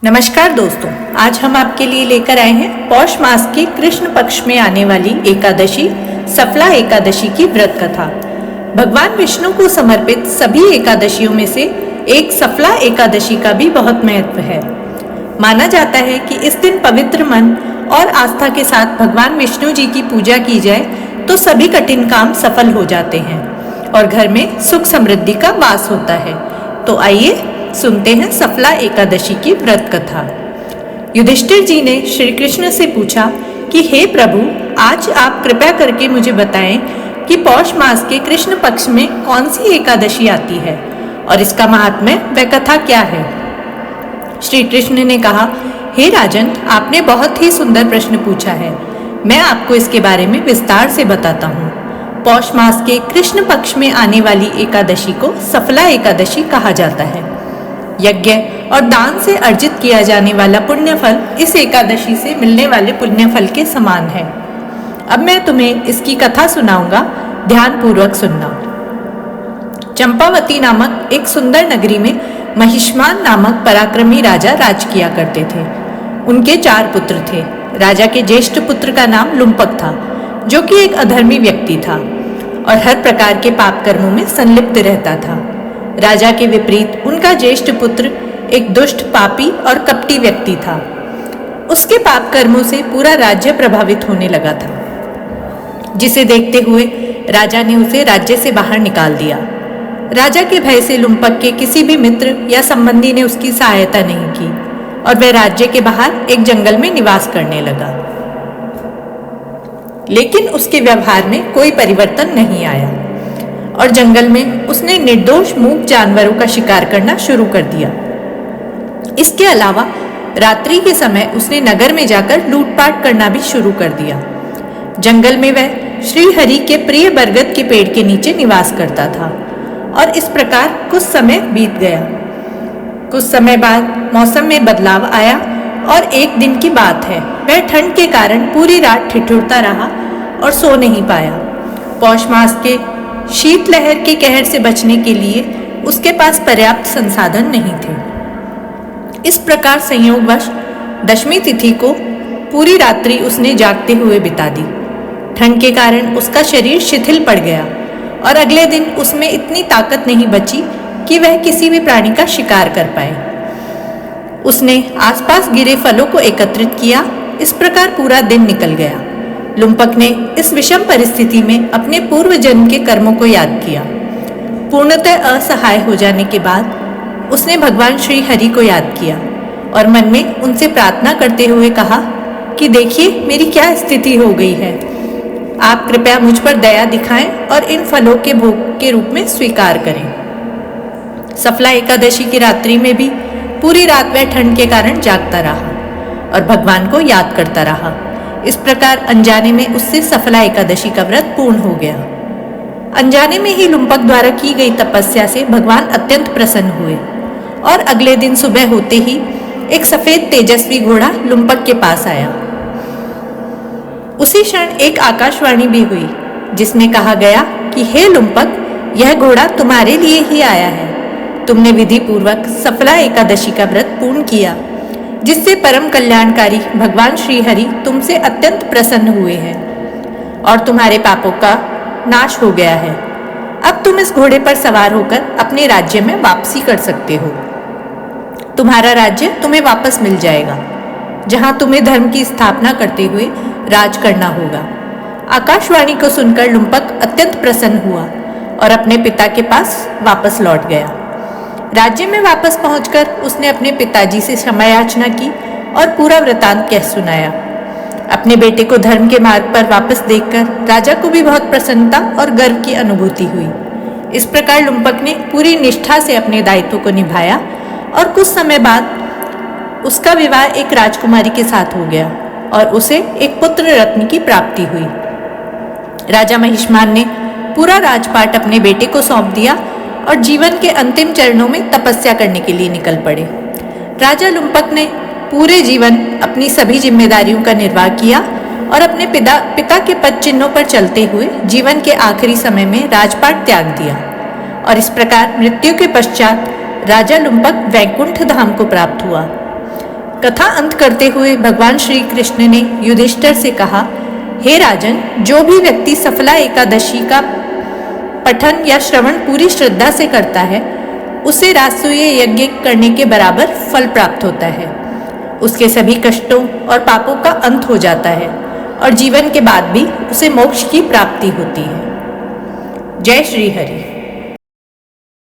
नमस्कार दोस्तों, आज हम आपके लिए लेकर आए हैं पौष मास के कृष्ण पक्ष में आने वाली एकादशी सफला एकादशी की व्रत कथा। भगवान विष्णु को समर्पित सभी एकादशियों में से एक सफला एकादशी का भी बहुत महत्व है। माना जाता है कि इस दिन पवित्र मन और आस्था के साथ भगवान विष्णु जी की पूजा की जाए तो सभी कठिन काम सफल हो जाते हैं और घर में सुख समृद्धि का वास होता है। तो आइए सुनते हैं सफला एकादशी की व्रत कथा। युधिष्ठिर जी ने श्री कृष्ण से पूछा कि हे प्रभु, आज आप कृपया करके मुझे बताएं कि पौष मास के कृष्ण पक्ष में कौन सी एकादशी आती है और इसका महात्म्य व कथा क्या है। श्री कृष्ण ने कहा, हे राजन, आपने बहुत ही सुंदर प्रश्न पूछा है। मैं आपको इसके बारे में विस्तार से बताता हूँ। पौष मास के कृष्ण पक्ष में आने वाली एकादशी को सफला एकादशी कहा जाता है। यज्ञ और दान से अर्जित किया जाने वाला पुण्य फल इस एकादशी से मिलने वाले पुण्य फल के समान है। अब मैं तुम्हें इसकी कथा सुनाऊंगा, ध्यान पूर्वक सुनना। चंपावती नामक एक सुंदर नगरी में महिष्मान नामक पराक्रमी राजा राज किया करते थे। उनके 4 पुत्र थे। राजा के ज्येष्ठ पुत्र का नाम लुम्पक था, जो कि एक अधर्मी व्यक्ति था और हर प्रकार के पाप कर्मों में संलिप्त रहता था। राजा के विपरीत उनका ज्येष्ठ पुत्र एक दुष्ट, पापी और कपटी व्यक्ति था। उसके पाप कर्मों से पूरा राज्य प्रभावित होने लगा था, जिसे देखते हुए राजा ने उसे राज्य से बाहर निकाल दिया। राजा के भय से लुम्पक के किसी भी मित्र या संबंधी ने उसकी सहायता नहीं की और वह राज्य के बाहर एक जंगल में निवास करने लगा। लेकिन उसके व्यवहार में कोई परिवर्तन नहीं आया और जंगल में उसने निर्दोष मूक जानवरों का शिकार करना शुरू कर दिया। इसके अलावा रात्रि के समय उसने नगर में जाकर लूटपाट करना भी शुरू कर दिया। जंगल में वह श्री हरि के प्रिय बरगद के पेड़ के नीचे निवास करता था और इस प्रकार कुछ समय बीत गया। कुछ समय बाद मौसम में बदलाव आया और एक दिन की बात है, वह ठंड के कारण पूरी रात ठिठुरता रहा और सो नहीं पाया। पौष मास के शीतलहर के कहर से बचने के लिए उसके पास पर्याप्त संसाधन नहीं थे। इस प्रकार संयोगवश दशमी तिथि को पूरी रात्रि उसने जागते हुए बिता दी। ठंड के कारण उसका शरीर शिथिल पड़ गया और अगले दिन उसमें इतनी ताकत नहीं बची कि वह किसी भी प्राणी का शिकार कर पाए। उसने आसपास गिरे फलों को एकत्रित किया। इस प्रकार पूरा दिन निकल गया। लुम्पक ने इस विषम परिस्थिति में अपने पूर्व जन्म के कर्मों को याद किया। पूर्णतः असहाय हो जाने के बाद उसने भगवान श्री हरि को याद किया और मन में उनसे प्रार्थना करते हुए कहा कि देखिए, मेरी क्या स्थिति हो गई है। आप कृपया मुझ पर दया दिखाएं और इन फलों के भोग के रूप में स्वीकार करें। सफला एकादशी की रात्रि में भी पूरी रात वह ठंड के कारण जागता रहा और भगवान को याद करता रहा। इस प्रकार अनजाने में उससे सफला एकादशी का व्रत पूर्ण हो गया। अनजाने में ही लुम्पक द्वारा की गई तपस्या से भगवान अत्यंत प्रसन्न हुए और अगले दिन सुबह होते ही एक सफेद तेजस्वी घोड़ा लुम्पक के पास आया। उसी क्षण एक आकाशवाणी भी हुई, जिसमें कहा गया कि हे लुम्पक, यह घोड़ा तुम्हारे लिए ही आया है। तुमने विधि पूर्वक सफला एकादशी का व्रत पूर्ण किया, जिससे परम कल्याणकारी भगवान श्री हरि तुमसे अत्यंत प्रसन्न हुए हैं और तुम्हारे पापों का नाश हो गया है। अब तुम इस घोड़े पर सवार होकर अपने राज्य में वापसी कर सकते हो। तुम्हारा राज्य तुम्हें वापस मिल जाएगा, जहां तुम्हें धर्म की स्थापना करते हुए राज करना होगा। आकाशवाणी को सुनकर लुम्पक अत्यंत प्रसन्न हुआ और अपने पिता के पास वापस लौट गया। राज्य में वापस पहुंचकर उसने अपने पिताजी से क्षमा याचना की और पूरा वृतांत कह सुनाया। अपने बेटे को धर्म के मार्ग पर वापस देखकर राजा को भी बहुत प्रसन्नता और गर्व की अनुभूति हुई। इस प्रकार लुम्पक ने पूरी निष्ठा से अपने दायित्व को निभाया और कुछ समय बाद उसका विवाह एक राजकुमारी के साथ हो गया और उसे एक पुत्र रत्न की प्राप्ति हुई। राजा महिष्मान ने पूरा राजपाट अपने बेटे को सौंप दिया और जीवन के अंतिम चरणों में तपस्या करने के लिए निकल पड़े। राजा लुम्पक ने पूरे जीवन अपनी सभी जिम्मेदारियों का निर्वाह किया और अपने पिता के पद चिन्हों पर चलते हुए जीवन के आखिरी समय में राजपाट त्याग दिया और इस प्रकार मृत्यु के पश्चात राजा लुम्पक वैकुंठ धाम को प्राप्त हुआ। कथा अंत करते हुए भगवान श्री कृष्ण ने युधिष्ठिर से कहा, हे राजन, जो भी व्यक्ति सफला एकादशी का पठन या श्रवण पूरी श्रद्धा से करता है, उसे राजसूय यज्ञ करने के बराबर फल प्राप्त होता है। उसके सभी कष्टों और पापों का अंत हो जाता है और जीवन के बाद भी उसे मोक्ष की प्राप्ति होती है। जय श्री हरि।